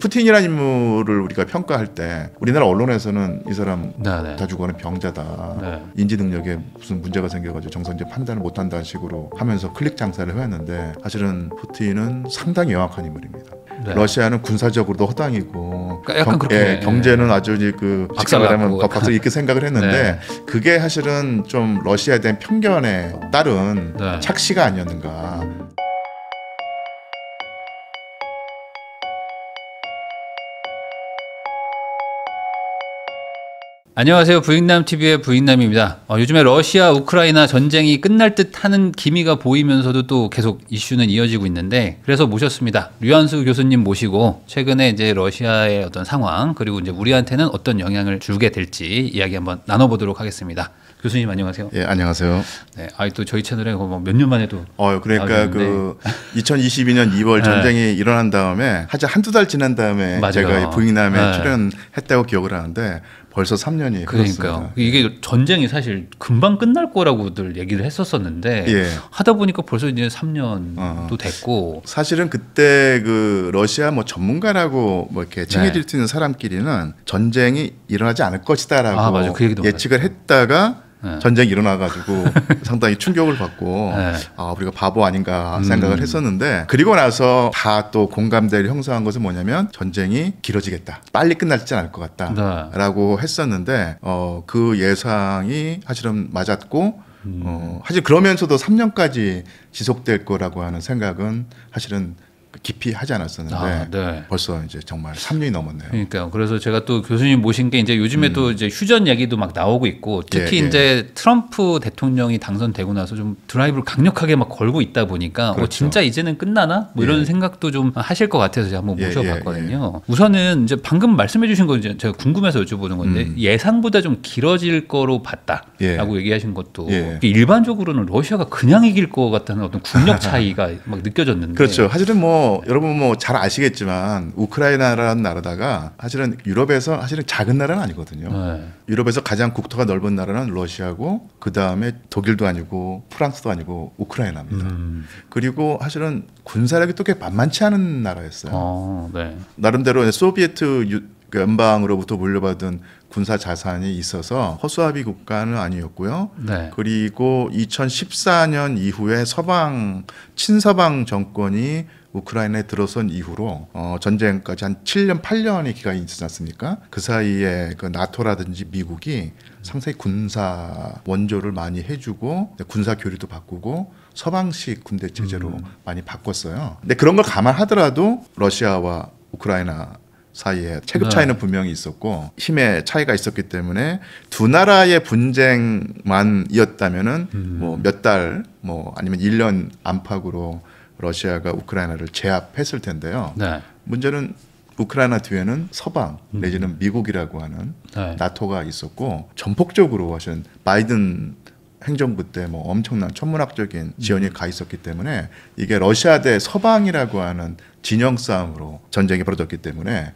푸틴이라는 인물을 우리가 평가할 때 우리나라 언론에서는 이 사람 네네. 다 죽어가는 병자다. 네. 인지 능력에 무슨 문제가 생겨가지고 정상적인 판단을 못한다는 식으로 하면서 클릭 장사를 해왔는데 사실은 푸틴은 상당히 영악한 인물입니다. 네. 러시아는 군사적으로도 허당이고 그러니까 약간 그렇게 경제는 아주 그 박살났고 박살 있게 생각을 했는데 그게 사실은 좀 러시아에 대한 편견에 따른 착시가 아니었는가. 안녕하세요. 부익남TV의 부익남입니다. 요즘에 러시아 우크라이나 전쟁이 끝날 듯 하는 기미가 보이면서도 또 계속 이슈는 이어지고 있는데 그래서 모셨습니다. 류한수 교수님 모시고 최근에 이제 러시아의 어떤 상황 그리고 이제 우리한테는 어떤 영향을 주게 될지 이야기 한번 나눠보도록 하겠습니다. 교수님 안녕하세요. 예, 안녕하세요. 네, 또 저희 채널에 몇 년 만에도 그러니까 그 2022년 2월 전쟁이 일어난 다음에 한두 달 지난 다음에 맞아요. 제가 부익남에 출연했다고 기억을 하는데 벌써 3년이 그러니까요. 흘렀습니다. 이게 전쟁이 사실 금방 끝날 거라고들 얘기를 했었었는데 하다 보니까 벌써 이제 3년도 됐고 사실은 그때 그 러시아 전문가라고 이렇게 칭해질 수 있는 사람끼리는 전쟁이 일어나지 않을 것이다라고 그 얘기도 예측을 했다가 전쟁이 일어나가지고 상당히 충격을 받고 우리가 바보 아닌가 생각을 했었는데 그리고 나서 다 또 공감대를 형성한 것은 뭐냐면 전쟁이 길어지겠다. 빨리 끝나지 않을 것 같다라고 했었는데 그 예상이 사실은 맞았고 사실 그러면서도 3년까지 지속될 거라고 하는 생각은 사실은 깊이 하지 않았었는데 벌써 이제 정말 3년이 넘었네요. 그러니까요. 그래서 제가 또 교수님 모신 게 이제 요즘에 또 이제 휴전 얘기도 막 나오고 있고 특히 이제 트럼프 대통령이 당선되고 나서 좀 드라이브를 강력하게 막 걸고 있다 보니까 진짜 이제는 끝나나? 이런 생각도 좀 하실 것 같아서 제가 한번 모셔봤거든요. 우선은 이제 방금 말씀해주신 거 이제 제가 궁금해서 여쭤보는 건데 예상보다 좀 길어질 거로 봤다라고 얘기하신 것도 일반적으로는 러시아가 그냥 이길 것 같다는 어떤 국력 차이가 막 느껴졌는데. 그렇죠. 사실은 여러분 잘 아시겠지만 우크라이나라는 나라다가 사실은 유럽에서 사실은 작은 나라는 아니거든요. 유럽에서 가장 국토가 넓은 나라는 러시아고 그 다음에 독일도 아니고 프랑스도 아니고 우크라이나입니다. 그리고 사실은 군사력이 또 꽤 만만치 않은 나라였어요. 나름대로 소비에트 연방으로부터 물려받은 군사 자산이 있어서 허수아비 국가는 아니었고요. 그리고 2014년 이후에 친서방 정권이 우크라이나에 들어선 이후로 전쟁까지 한 7년, 8년의 기간이 있지 않습니까? 그 사이에 그 나토라든지 미국이 상당히 군사 원조를 많이 해주고 군사 교류도 바꾸고 서방식 군대 체제로 많이 바꿨어요. 근데 그런 걸 감안하더라도 러시아와 우크라이나 사이에 체급 차이는 분명히 있었고 힘의 차이가 있었기 때문에 두 나라의 분쟁만이었다면은 몇 달 아니면 1년 안팎으로 러시아가 우크라이나를 제압했을 텐데요. 문제는 우크라이나 뒤에는 서방 내지는 미국이라고 하는 나토가 있었고 전폭적으로 하신 바이든 행정부 때 엄청난 천문학적인 지원이 가 있었기 때문에 이게 러시아 대 서방이라고 하는 진영 싸움으로 전쟁이 벌어졌기 때문에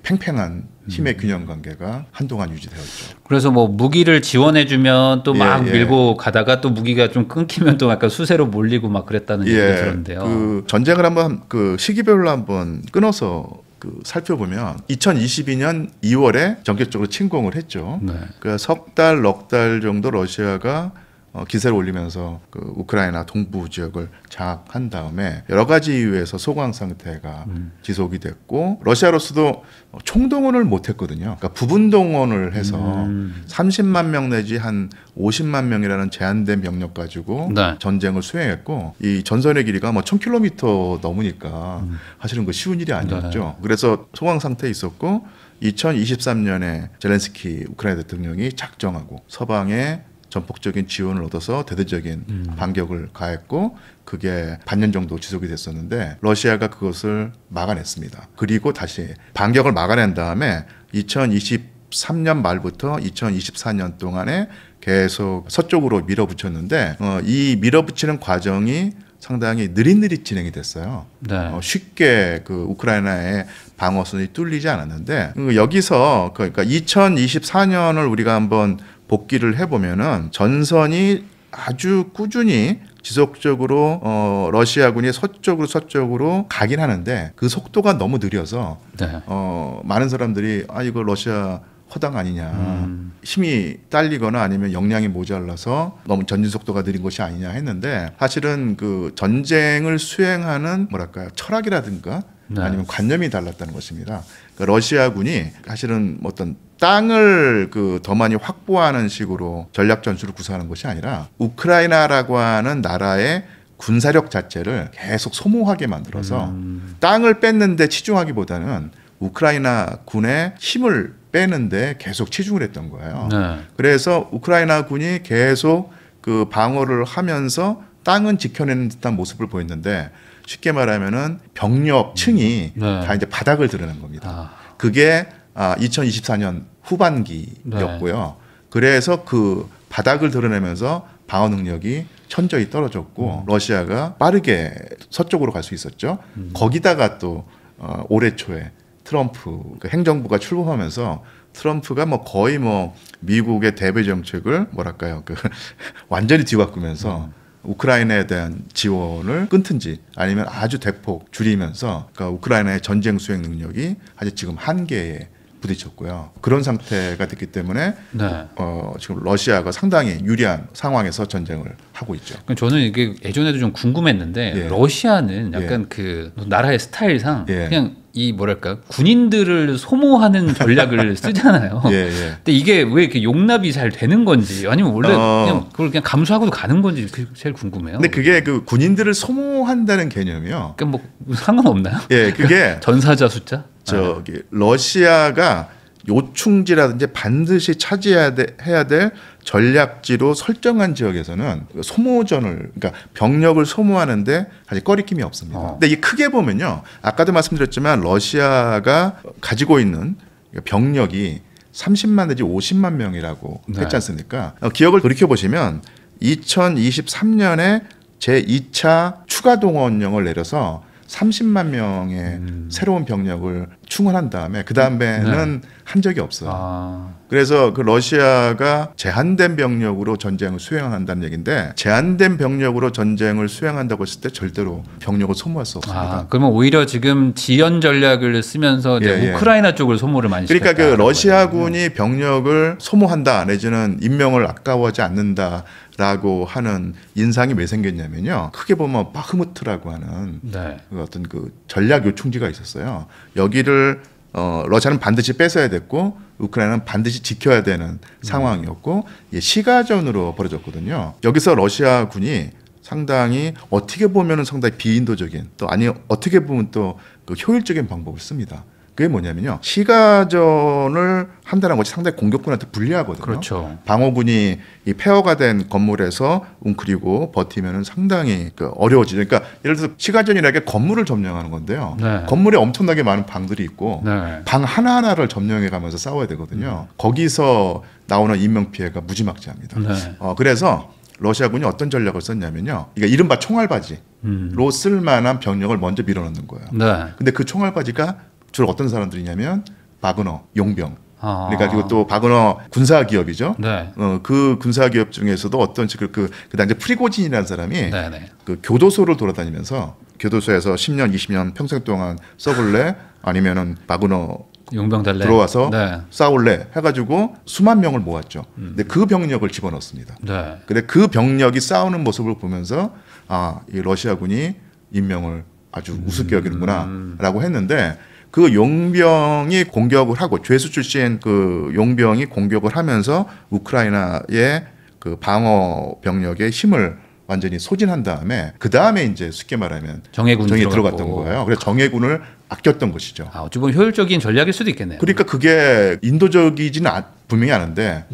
팽팽한 힘의 균형 관계가 한동안 유지되었죠. 그래서 무기를 지원해주면 또 막 밀고 가다가 또 무기가 좀 끊기면 또 약간 수세로 몰리고 막 그랬다는 얘기도 들었는데요. 그 전쟁을 한번 시기별로 한번 끊어서 살펴보면 2022년 2월에 전격적으로 침공을 했죠. 그 석 달, 넉 달 정도 러시아가 기세를 올리면서 우크라이나 동부 지역을 장악한 다음에 여러 가지 이유에서 소강 상태가 지속이 됐고 러시아로서도 총동원을 못했거든요. 그러니까 부분 동원을 해서 30만 명 내지 한 50만 명이라는 제한된 병력 가지고 전쟁을 수행했고 이 전선의 길이가 1000km 넘으니까 사실은 쉬운 일이 아니었죠. 그래서 소강 상태에 있었고 2023년에 젤렌스키 우크라이나 대통령이 작정하고 서방의 전폭적인 지원을 얻어서 대대적인 반격을 가했고 그게 반년 정도 지속이 됐었는데 러시아가 그것을 막아냈습니다. 그리고 다시 반격을 막아낸 다음에 2023년 말부터 2024년 동안에 계속 서쪽으로 밀어붙였는데 이 밀어붙이는 과정이 상당히 느릿느릿 진행이 됐어요. 쉽게 우크라이나의 방어선이 뚫리지 않았는데 여기서 그러니까 2024년을 우리가 한번 복기를 해보면은 전선이 아주 꾸준히 지속적으로 러시아군이 서쪽으로 가긴 하는데 그 속도가 너무 느려서 네. 많은 사람들이 이거 러시아 허당 아니냐, 힘이 딸리거나 아니면 역량이 모자라서 너무 전진 속도가 느린 것이 아니냐 했는데 사실은 그 전쟁을 수행하는 뭐랄까요 철학이라든가 네. 아니면 관념이 달랐다는 것입니다. 그러니까 러시아군이 사실은 어떤 땅을 더 많이 확보하는 식으로 전략 전술을 구사하는 것이 아니라 우크라이나라고 하는 나라의 군사력 자체를 계속 소모하게 만들어서 땅을 뺏는데 치중하기보다는 우크라이나 군의 힘을 빼는데 계속 치중을 했던 거예요. 네. 그래서 우크라이나 군이 계속 그 방어를 하면서 땅은 지켜내는 듯한 모습을 보였는데 쉽게 말하면은 병력층이 다 이제 바닥을 드러낸 겁니다. 그게 2024년 후반기였고요. 그래서 그 바닥을 드러내면서 방어 능력이 천저히 떨어졌고 러시아가 빠르게 서쪽으로 갈 수 있었죠. 거기다가 또 올해 초에 트럼프 그 행정부가 출범하면서 트럼프가 거의 미국의 대외 정책을 뭐랄까요 완전히 뒤바꾸면서 우크라이나에 대한 지원을 끊든지 아니면 아주 대폭 줄이면서 그러니까 우크라이나의 전쟁 수행 능력이 아직 지금 한계에 부딪혔고요. 그런 상태가 됐기 때문에 네. 지금 러시아가 상당히 유리한 상황에서 전쟁을 하고 있죠. 저는 이게 예전에도 좀 궁금했는데 예. 러시아는 약간 그 나라의 스타일상 예. 그냥 이 뭐랄까 군인들을 소모하는 전략을 쓰잖아요. 예. 근데 이게 왜 이렇게 용납이 잘 되는 건지 아니면 원래 그냥 그걸 그냥 감수하고도 가는 건지 그게 제일 궁금해요. 근데 그게 그 군인들을 소모한다는 개념이요. 그러니까 뭐 상관없나요? 예, 그게 전사자 숫자? 러시아가 요충지라든지 반드시 차지해야 될 전략지로 설정한 지역에서는 소모전을 그러니까 병력을 소모하는데 아직 꺼리낌이 없습니다. 근데 이게 크게 보면요, 아까도 말씀드렸지만 러시아가 가지고 있는 병력이 30만 내지 50만 명이라고 했지 않습니까? 기억을 돌이켜 보시면 2023년에 제 2차 추가 동원령을 내려서 30만 명의 새로운 병력을 충원한 다음에 그 다음에는 한 적이 없어요. 그래서 그 러시아가 제한된 병력으로 전쟁을 수행한다는 얘기인데 제한된 병력으로 전쟁을 수행한다고 했을 때 절대로 병력을 소모할 수 없습니다. 그러면 오히려 지금 지연 전략을 쓰면서 이제 우크라이나 쪽을 소모를 많이 시켰다. 그러니까 그 러시아군이 병력을 소모한다 내지는 인명을 아까워하지 않는다라고 하는 인상이 왜 생겼냐면요. 크게 보면 바흐무트라고 하는 그 어떤 그 전략 요충지가 있었어요. 여기를 러시아는 반드시 뺏어야 됐고 우크라이나는 반드시 지켜야 되는 상황이었고 시가전으로 벌어졌거든요. 여기서 러시아군이 상당히 어떻게 보면은 상당히 비인도적인 또 아니 어떻게 보면 또 그 효율적인 방법을 씁니다. 그게 뭐냐면요. 시가전을 한다는 것이 상당히 공격군한테 불리하거든요. 그렇죠. 방어군이 이 폐허가 된 건물에서 웅크리고 버티면은 상당히 어려워지죠. 그러니까 예를 들어서 시가전이라는 게 건물을 점령하는 건데요. 건물에 엄청나게 많은 방들이 있고 방 하나하나를 점령해 가면서 싸워야 되거든요. 거기서 나오는 인명 피해가 무지막지합니다. 그래서 러시아군이 어떤 전략을 썼냐면요. 그러니까 이른바 총알바지로 쓸만한 병력을 먼저 밀어넣는 거예요. 근데 그 총알바지가 주로 어떤 사람들이냐면 바그너, 용병. 그러니까 그리고 또 바그너 군사 기업이죠. 그 군사 기업 중에서도 어떤 그 당시 프리고진이라는 사람이 그 교도소를 돌아다니면서 교도소에서 10년, 20년 평생 동안 써볼래 아니면은 바그너 용병 달래 들어와서 싸울래 해가지고 수만 명을 모았죠. 근데 그 병력을 집어넣습니다. 근데 그 병력이 싸우는 모습을 보면서 이 러시아군이 인명을 아주 우습게 여기는구나라고 했는데 그 용병이 공격을 하고 죄수 출신 그 용병이 공격을 하면서 우크라이나의 그 방어 병력의 힘을 완전히 소진한 다음에 그 다음에 이제 쉽게 말하면 정예군이 들어갔던 거예요. 그래서 정예군을 아꼈던 것이죠. 어찌 보면 효율적인 전략일 수도 있겠네요. 그러니까 그게 인도적이지는 분명히 않은데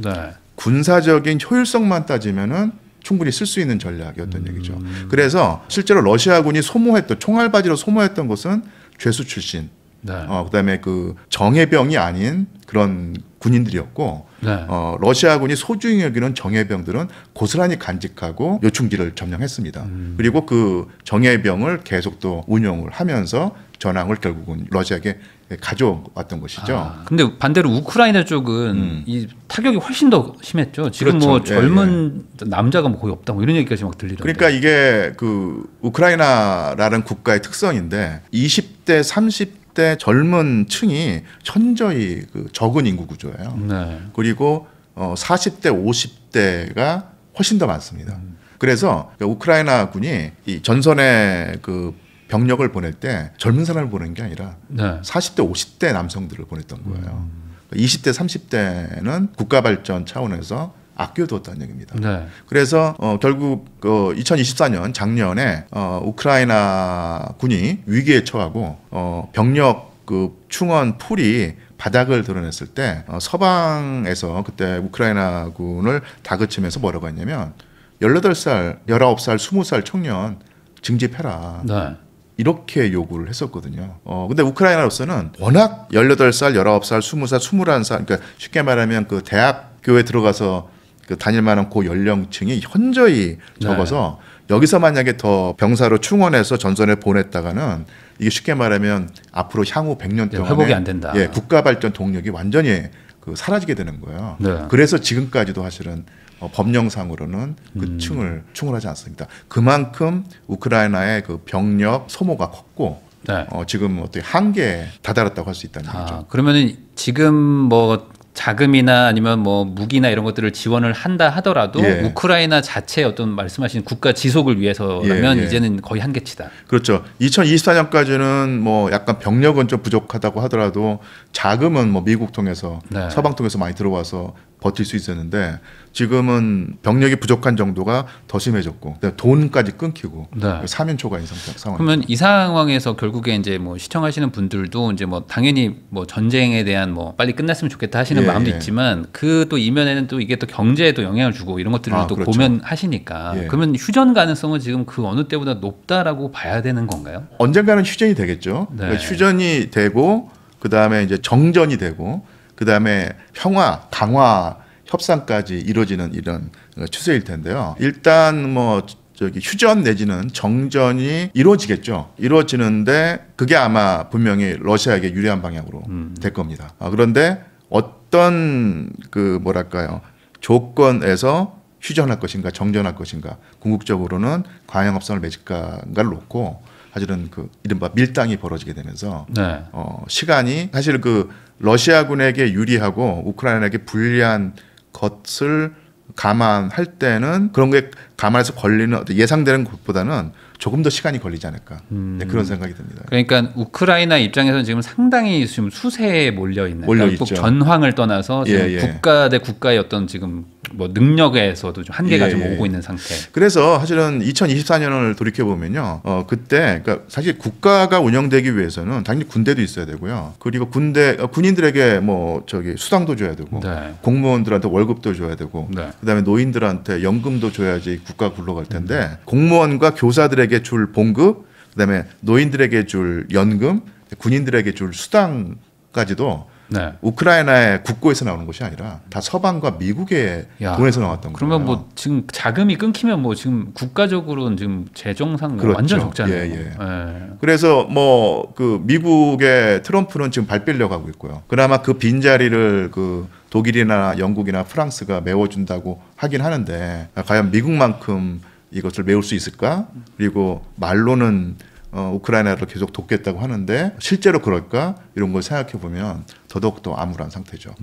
군사적인 효율성만 따지면은 충분히 쓸 수 있는 전략이었던 얘기죠. 그래서 실제로 러시아군이 소모했던 총알바지로 소모했던 것은 죄수 출신 네. 그다음에 그 정예병이 아닌 그런 군인들이었고 네. 러시아군이 소중히 여기는 정예병들은 고스란히 간직하고 요충지를 점령했습니다. 그리고 그 정예병을 계속 또 운용을 하면서 전황을 결국은 러시아에게 가져왔던 것이죠. 근데 반대로 우크라이나 쪽은 이 타격이 훨씬 더 심했죠. 지금 그렇죠. 뭐 젊은 남자가 뭐 거의 없다 뭐 이런 얘기까지 막 들리던데. 그러니까 이게 그 우크라이나라는 국가의 특성인데 20대, 30대 젊은 층이 현저히 그 적은 인구 구조예요. 네. 그리고 40대, 50대가 훨씬 더 많습니다. 그래서 우크라이나 군이 이 전선에 그 병력을 보낼 때 젊은 사람을 보낸 게 아니라 네. 40대, 50대 남성들을 보냈던 거예요. 20대, 30대는 국가 발전 차원에서 아껴두었다는 얘기입니다. 네. 그래서 결국 2024년 작년에 우크라이나 군이 위기에 처하고 병력 그 충원 풀이 바닥을 드러냈을 때 서방에서 그때 우크라이나 군을 다그치면서 뭐라고 했냐면 18살, 19살, 20살 청년 징집해라. 네. 이렇게 요구를 했었거든요. 근데 우크라이나로서는 워낙 18살, 19살, 20살, 21살, 그러니까 쉽게 말하면 그 대학교에 들어가서 그 다닐 만한 그 연령층이 현저히 적어서 여기서 만약에 더 병사로 충원해서 전선에 보냈다가는 이게 쉽게 말하면 앞으로 향후 100년 동안 회복이 안 된다. 예, 국가 발전 동력이 완전히 그 사라지게 되는 거예요. 네. 그래서 지금까지도 사실은 법령상으로는 그 층을 충원하지 않습니다. 그만큼 우크라이나의 그 병력 소모가 컸고 네. 지금 어떻게 한계에 다다랐다고 할 수 있다는 거죠. 그러면은 지금 뭐 자금이나 아니면 뭐 무기나 이런 것들을 지원을 한다 하더라도 예. 우크라이나 자체의 어떤 말씀하신 국가 지속을 위해서라면 예, 예. 이제는 거의 한계치다. 그렇죠. 2024년까지는 뭐 약간 병력은 좀 부족하다고 하더라도 자금은 뭐 미국 통해서 네. 서방 통해서 많이 들어와서 버틸 수 있었는데 지금은 병력이 부족한 정도가 더 심해졌고 돈까지 끊기고 네. 사면초가 있는 상황. 그러면 이 상황에서 결국에 이제 뭐 시청하시는 분들도 이제 뭐 당연히 뭐 전쟁에 대한 뭐 빨리 끝났으면 좋겠다 하시는 예, 마음도 예. 있지만 그 또 이면에는 또 이게 또 경제에도 영향을 주고 이런 것들을 또 그렇죠. 고면하시니까 예. 그러면 휴전 가능성은 지금 그 어느 때보다 높다라고 봐야 되는 건가요? 언젠가는 휴전이 되겠죠. 네. 그러니까 휴전이 되고 그 다음에 이제 정전이 되고 그 다음에 평화, 강화 협상까지 이루어지는 이런 추세일 텐데요. 일단 뭐 저기 휴전 내지는 정전이 이루어지겠죠. 이루어지는데 그게 아마 분명히 러시아에게 유리한 방향으로 될 겁니다. 그런데 어떤 그 뭐랄까요 조건에서 휴전할 것인가 정전할 것인가 궁극적으로는 광역협상을 맺을까를 놓고 사실은 그 이른바 밀당이 벌어지게 되면서 네. 시간이 사실 그 러시아군에게 유리하고 우크라이나에게 불리한 것을 감안할 때는 그런 게 감안해서 걸리는 예상되는 것보다는 조금 더 시간이 걸리지 않을까 네, 그런 생각이 듭니다. 그러니까 우크라이나 입장에서는 지금 상당히 지금 수세에 몰려 있는 몰려 그러니까 꼭 있죠. 전황을 떠나서 지금 예, 예. 국가 대 국가의 어떤 지금 뭐 능력에서도 좀 한계가 예, 좀 예. 오고 있는 상태. 그래서 사실은 2024년을 돌이켜 보면요, 그때 그러니까 사실 국가가 운영되기 위해서는 당연히 군대도 있어야 되고요. 그리고 군인들에게 뭐 저기 수당도 줘야 되고, 네. 공무원들한테 월급도 줘야 되고, 네. 그다음에 노인들한테 연금도 줘야지 국가가 굴러갈 텐데 공무원과 교사들에게 줄 봉급, 그다음에 노인들에게 줄 연금, 군인들에게 줄 수당까지도. 네. 우크라이나의 국고에서 나오는 것이 아니라 다 서방과 미국의 야, 돈에서 나왔던 거예요. 그러면 뭐 지금 자금이 끊기면 뭐 지금 국가적으로는 지금 재정상 그렇죠. 완전 적잖아요. 예, 예. 예. 그래서 뭐 그 미국의 트럼프는 지금 발 빼려고 하고 있고요. 그나마 그 빈자리를 그 독일이나 영국이나 프랑스가 메워준다고 하긴 하는데 과연 미국만큼 이것을 메울 수 있을까? 그리고 말로는 우크라이나를 계속 돕겠다고 하는데 실제로 그럴까? 이런 걸 생각해 보면 더더욱더 암울한 상태죠.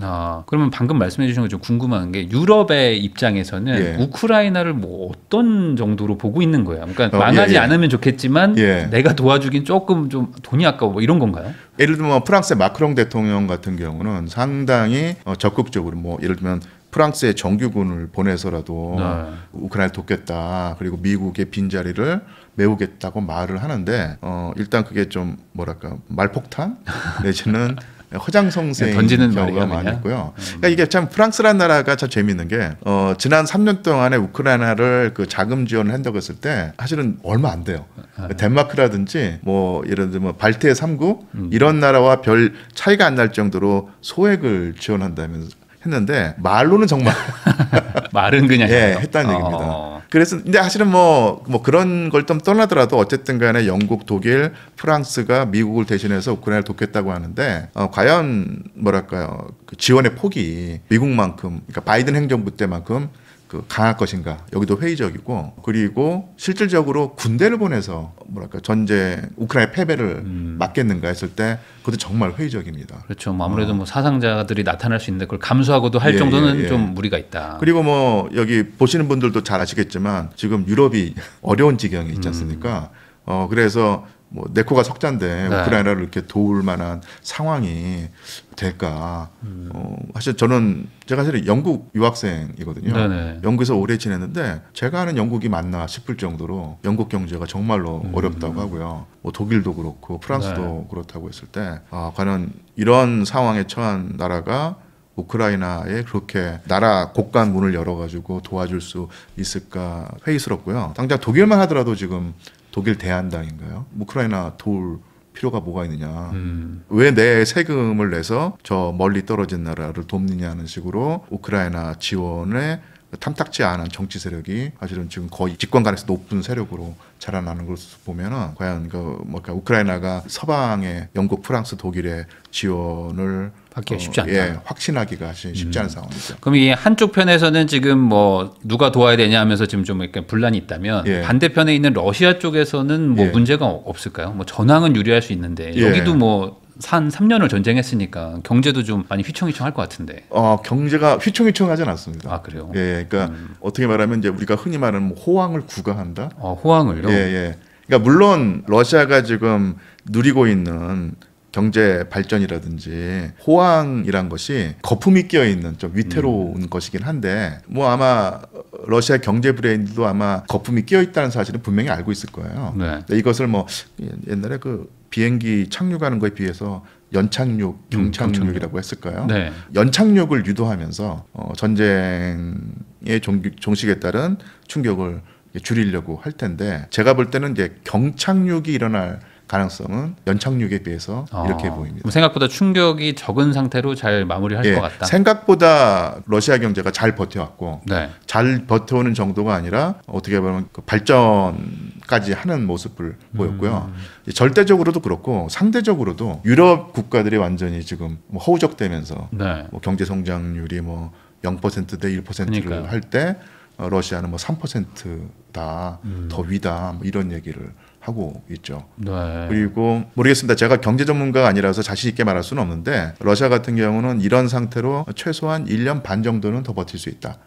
그러면 방금 말씀해 주신 거 좀 궁금한 게 유럽의 입장에서는 예. 우크라이나를 뭐 어떤 정도로 보고 있는 거예요? 그러니까 망하지 예, 예. 않으면 좋겠지만 예. 내가 도와주긴 조금 좀 돈이 아까워 뭐 이런 건가요? 예를 들면 프랑스의 마크롱 대통령 같은 경우는 상당히 적극적으로 뭐 예를 들면 프랑스의 정규군을 보내서라도 네. 우크라이나를 돕겠다. 그리고 미국의 빈자리를 메우겠다고 말을 하는데 일단 그게 좀 뭐랄까 말폭탄 내지는 허장성세인 던지는 경우가 많이 있고요. 그러니까 이게 참 프랑스라는 나라가 참 재미있는 게 지난 3년 동안에 우크라이나를 그 자금 지원을 한다고 했을 때 사실은 얼마 안 돼요. 덴마크라든지 뭐 예를 들면 뭐 발트해 3국 이런 나라와 별 차이가 안 날 정도로 소액을 지원한다면서 했는데 말로는 정말 말은 그냥 예, 했다는 얘기입니다. 그래서 근데 사실은 뭐 그런 걸 좀 떠나더라도 어쨌든 간에 영국, 독일, 프랑스가 미국을 대신해서 우크라이나를 돕겠다고 하는데 과연 뭐랄까요? 그 지원의 폭이 미국만큼 그러니까 바이든 행정부 때만큼 그 강할 것인가 여기도 회의적이고 그리고 실질적으로 군대를 보내서 뭐랄까 전쟁 우크라이나 패배를 막겠는가 했을 때 그것도 정말 회의적입니다. 그렇죠. 뭐 아무래도 뭐 사상자들이 나타날 수 있는데 그걸 감수하고도 할 정도는 좀 무리가 있다. 그리고 뭐 여기 보시는 분들도 잘 아시겠지만 지금 유럽이 어려운 지경이 있지 않습니까? 그래서 뭐 네코가 석자인데 네. 우크라이나를 이렇게 도울 만한 상황이 될까? 사실 저는 제가 사실 영국 유학생이거든요. 네네. 영국에서 오래 지냈는데 제가 아는 영국이 맞나 싶을 정도로 영국 경제가 정말로 어렵다고 하고요. 뭐 독일도 그렇고 프랑스도 그렇다고 했을 때 과연 이런 상황에 처한 나라가 우크라이나에 그렇게 나라 곳간 문을 열어가지고 도와줄 수 있을까 회의스럽고요. 당장 독일만 하더라도 지금 독일 대한당인가요? 우크라이나 도울 필요가 뭐가 있느냐. 왜 내 세금을 내서 저 멀리 떨어진 나라를 돕느냐는 식으로 우크라이나 지원에 탐탁지 않은 정치 세력이 사실은 지금 거의 집권관에서 높은 세력으로 자라나는 것을 보면은 과연 그 뭐랄까 우크라이나가 서방의 영국, 프랑스, 독일의 지원을 받기가 쉽지 않다. 예, 확신하기가 쉽지 않은 상황이죠. 그럼 이 한쪽 편에서는 지금 뭐 누가 도와야 되냐 하면서 지금 좀 이렇게 분란이 있다면 반대편에 있는 러시아 쪽에서는 뭐 문제가 없을까요? 뭐 전황은 유리할 수 있는데 여기도 뭐 한 3년을 전쟁했으니까 경제도 좀 많이 휘청휘청할 것 같은데. 경제가 휘청휘청하진 않습니다. 아 그래요? 예, 그러니까 어떻게 말하면 이제 우리가 흔히 말하는 뭐 호황을 구가한다. 호황을요? 예. 그러니까 물론 러시아가 지금 누리고 있는 경제 발전이라든지 호황이란 것이 거품이 끼어 있는 좀 위태로운 것이긴 한데 뭐 아마 러시아 경제 브레인도 아마 거품이 끼어 있다는 사실은 분명히 알고 있을 거예요. 네. 이것을 뭐 옛날에 그 비행기 착륙하는 거에 비해서 연착륙, 경착륙이라고 했을까요? 네. 연착륙을 유도하면서 전쟁의 종식에 따른 충격을 줄이려고 할 텐데 제가 볼 때는 이제 경착륙이 일어날 가능성은 연착륙에 비해서 이렇게 보입니다. 생각보다 충격이 적은 상태로 잘 마무리할 것 같다. 생각보다 러시아 경제가 잘 버텨왔고 네. 잘 버텨오는 정도가 아니라 어떻게 보면 그 발전까지 하는 모습을 보였고요. 절대적으로도 그렇고 상대적으로도 유럽 국가들이 완전히 지금 뭐 허우적대면서 뭐 경제 성장률이 뭐 0%대 1%를 할 때 러시아는 뭐 3%다 더 위다 뭐 이런 얘기를 하고 있죠. 네. 그리고 모르겠습니다. 제가 경제 전문가가 아니라서 자신 있게 말할 수는 없는데 러시아 같은 경우는 이런 상태로 최소한 1년 반 정도는 더 버틸 수 있다.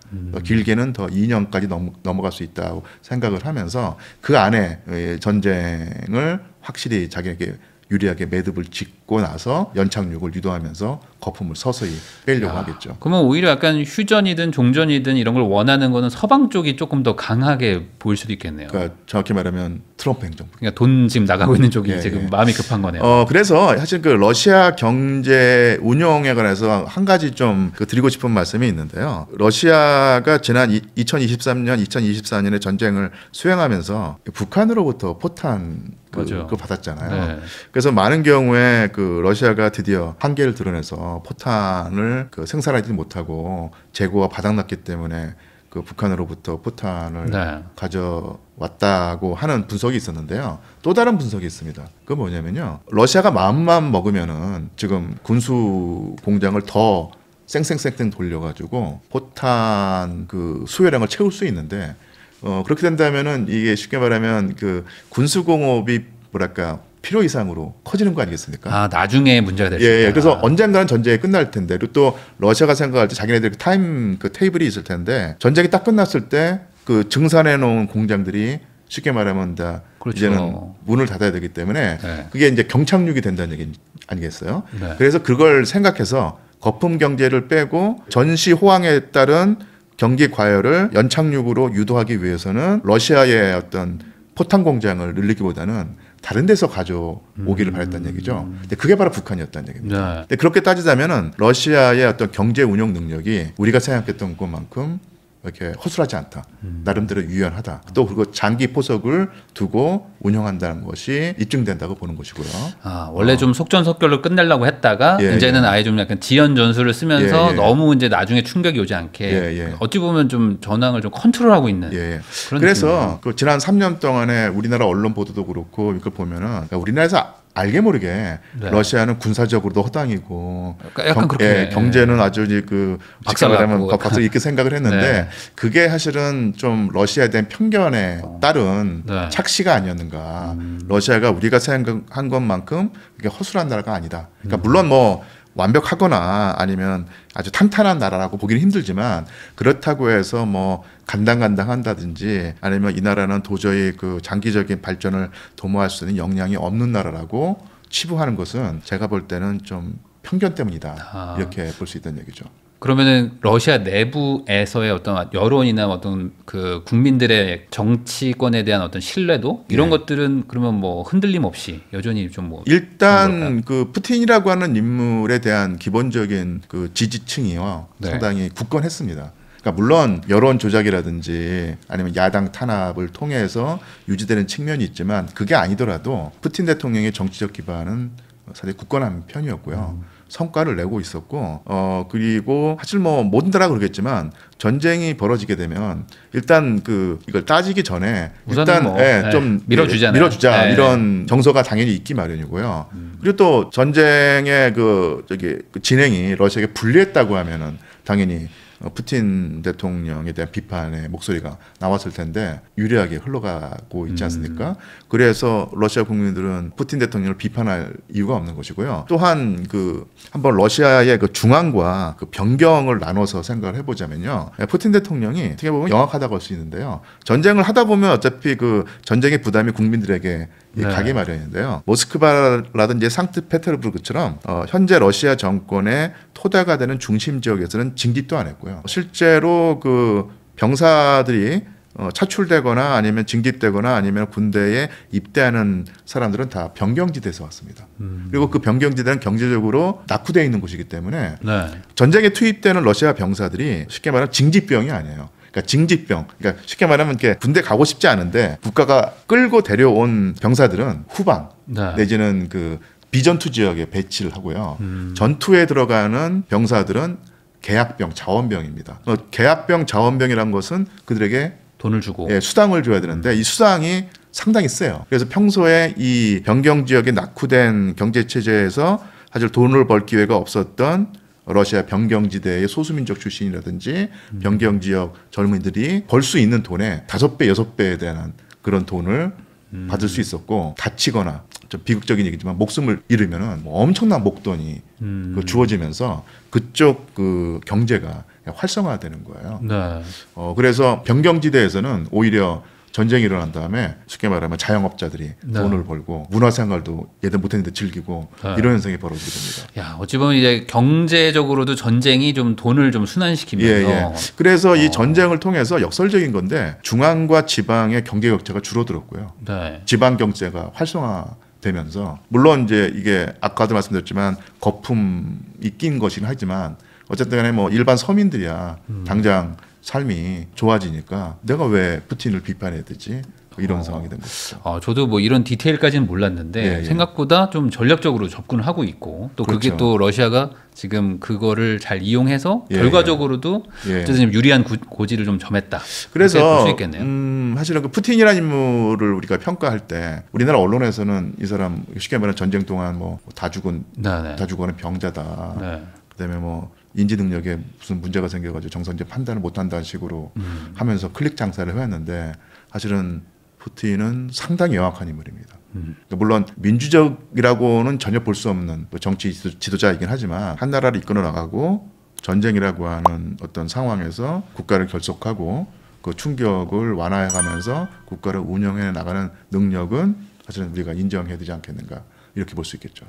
길게는 더 2년까지 넘어갈 수 있다고 생각을 하면서 그 안에 전쟁을 확실히 자기에게 유리하게 매듭을 짓고 나서 연착륙을 유도하면서 거품을 서서히 빼려고 하겠죠. 그러면 오히려 약간 휴전이든 종전이든 이런 걸 원하는 거는 서방 쪽이 조금 더 강하게 보일 수도 있겠네요. 그러니까 정확히 말하면 트럼프 행정부. 그러니까 돈 지금 나가고 있는 쪽이 지금 마음이 급한 거네요. 그래서 사실 그 러시아 경제 운영에 관해서 한 가지 좀 드리고 싶은 말씀이 있는데요. 러시아가 지난 2023년, 2024년에 전쟁을 수행하면서 북한으로부터 포탄 그거 받았잖아요. 네. 그래서 많은 경우에 그 러시아가 드디어 한계를 드러내서 포탄을 생산하지 못하고 재고가 바닥났기 때문에 그 북한으로부터 포탄을 가져왔다고 하는 분석이 있었는데요. 또 다른 분석이 있습니다. 그건 뭐냐면요. 러시아가 마음만 먹으면은 지금 군수 공장을 더 쌩쌩쌩쌩 돌려가지고 포탄 그 수요량을 채울 수 있는데 그렇게 된다면은 이게 쉽게 말하면 그 군수공업이 뭐랄까 필요 이상으로 커지는 거 아니겠습니까? 나중에 문제가 될 수 있다. 그래서 언젠가는 전쟁이 끝날 텐데, 그리고 또 러시아가 생각할 때 자기네들 그 테이블이 있을 텐데, 전쟁이 딱 끝났을 때 그 증산해 놓은 공장들이 쉽게 말하면 다 이제는 문을 닫아야 되기 때문에 그게 이제 경착륙이 된다는 얘기 아니겠어요? 그래서 그걸 생각해서 거품 경제를 빼고 전시 호황에 따른 경기 과열을 연착륙으로 유도하기 위해서는 러시아의 어떤 포탄 공장을 늘리기보다는 다른 데서 가져오기를 바랬다는 얘기죠. 근데 그게 바로 북한이었다는 얘기입니다. 근데 그렇게 따지자면은 러시아의 어떤 경제 운영 능력이 우리가 생각했던 것만큼 이렇게 허술하지 않다. 나름대로 유연하다. 또 그리고 장기 포석을 두고 운영한다는 것이 입증된다고 보는 것이고요. 아, 원래 좀 속전속결로 끝내려고 했다가 이제는 아예 좀 약간 지연 전술을 쓰면서 너무 이제 나중에 충격이 오지 않게 어찌 보면 좀 전황을 좀 컨트롤하고 있는 그런 그래서 그 지난 3년 동안에 우리나라 언론 보도도 그렇고 이걸 보면은 우리나라에서 알게 모르게 러시아는 군사적으로도 허당이고 약간 그렇게 경제는 아주 그 박살나면 박살 이렇게 생각을 했는데 그게 사실은 좀 러시아에 대한 편견에 따른 착시가 아니었는가. 러시아가 우리가 생각한 것만큼 그게 허술한 나라가 아니다. 그러니까 물론 뭐 완벽하거나 아니면 아주 탄탄한 나라라고 보기는 힘들지만 그렇다고 해서 뭐 간당간당한다든지 아니면 이 나라는 도저히 그 장기적인 발전을 도모할 수 있는 역량이 없는 나라라고 치부하는 것은 제가 볼 때는 좀 편견 때문이다. 이렇게 볼 수 있다는 얘기죠. 그러면은 러시아 내부에서의 어떤 여론이나 어떤 그 국민들의 정치권에 대한 어떤 신뢰도 이런 것들은 그러면 뭐 흔들림 없이 여전히 좀 뭐 일단 그 푸틴이라고 하는 인물에 대한 기본적인 그 지지층이요 상당히 굳건했습니다. 그러니까 물론 여론 조작이라든지 아니면 야당 탄압을 통해서 유지되는 측면이 있지만 그게 아니더라도 푸틴 대통령의 정치적 기반은 사실 굳건한 편이었고요. 성과를 내고 있었고 그리고 사실 뭐 모든 나라가 그러겠지만 전쟁이 벌어지게 되면 일단 그 이걸 따지기 전에 일단 뭐, 좀 밀어주자 이런 정서가 당연히 있기 마련이고요. 그리고 또 전쟁의 그 진행이 러시아에게 불리했다고 하면은 당연히 푸틴 대통령에 대한 비판의 목소리가 나왔을 텐데 유리하게 흘러가고 있지 않습니까? 그래서 러시아 국민들은 푸틴 대통령을 비판할 이유가 없는 것이고요. 또한 그 한번 러시아의 그 중앙과 그 변경을 나눠서 생각을 해보자면요. 푸틴 대통령이 어떻게 보면 영악하다고 할 수 있는데요. 전쟁을 하다 보면 어차피 그 전쟁의 부담이 국민들에게 가게 마련인데요. 모스크바라든지 상트페테르부르크처럼 현재 러시아 정권의 토대가 되는 중심 지역에서는 징집도 안 했고요. 실제로 그 병사들이 차출되거나 아니면 징집되거나 아니면 군대에 입대하는 사람들은 다 변경지대에서 왔습니다. 그리고 그 변경지대는 경제적으로 낙후되어 있는 곳이기 때문에 전쟁에 투입되는 러시아 병사들이 쉽게 말하면 징집병이 아니에요. 그러니까 징집병, 그러니까 쉽게 말하면 이렇게 군대 가고 싶지 않은데 국가가 끌고 데려온 병사들은 후방 내지는 그 비전투 지역에 배치를 하고요. 전투에 들어가는 병사들은 계약병, 자원병입니다. 계약병, 자원병이란 것은 그들에게 돈을 주고 수당을 줘야 되는데 이 수당이 상당히 세요. 그래서 평소에 이 변경 지역에 낙후된 경제 체제에서 사실 돈을 벌 기회가 없었던 러시아 변경지대의 소수민족 출신이라든지 변경지역 젊은이들이 벌 수 있는 돈의 5배, 6배에 대한 그런 돈을 받을 수 있었고 다치거나 좀 비극적인 얘기지만 목숨을 잃으면 뭐 엄청난 목돈이 주어지면서 그쪽 그 경제가 활성화되는 거예요. 그래서 변경지대에서는 오히려 전쟁이 일어난 다음에 쉽게 말하면 자영업자들이 돈을 벌고 문화생활도 예전 못했는데 즐기고 이런 현상이 벌어지게 됩니다. 야, 어찌 보면 이제 경제적으로도 전쟁이 좀 돈을 좀 순환시키면서 그래서 이 전쟁을 통해서 역설적인 건데 중앙과 지방의 경제 격차가 줄어들었고요. 지방 경제가 활성화되면서 물론 이제 이게 아까도 말씀드렸지만 거품이 낀 것이긴 하지만 어쨌든 간에 뭐 일반 서민들이야 당장 삶이 좋아지니까 내가 왜 푸틴을 비판해야 되지? 이런 상황이 된 것이죠. 저도 뭐 이런 디테일까지는 몰랐는데 생각보다 좀 전략적으로 접근을 하고 있고 또 그게 또 러시아가 지금 그거를 잘 이용해서 결과적으로도 어쨌든 유리한 고지를 좀 점했다. 그래서 수 있겠네요. 사실은 그 푸틴이라는 인물을 우리가 평가할 때 우리나라 언론에서는 이 사람 쉽게 말하면 전쟁 동안 뭐 다 죽어는 병자다. 그다음에 뭐 인지 능력에 무슨 문제가 생겨가지고 정상적 판단을 못한다는 식으로 하면서 클릭 장사를 해왔는데 사실은 푸틴은 상당히 영악한 인물입니다. 물론 민주적이라고는 전혀 볼 수 없는 정치 지도자이긴 하지만 한 나라를 이끌어 나가고 전쟁이라고 하는 어떤 상황에서 국가를 결속하고 그 충격을 완화해가면서 국가를 운영해 나가는 능력은 사실은 우리가 인정해야 되지 않겠는가 이렇게 볼 수 있겠죠.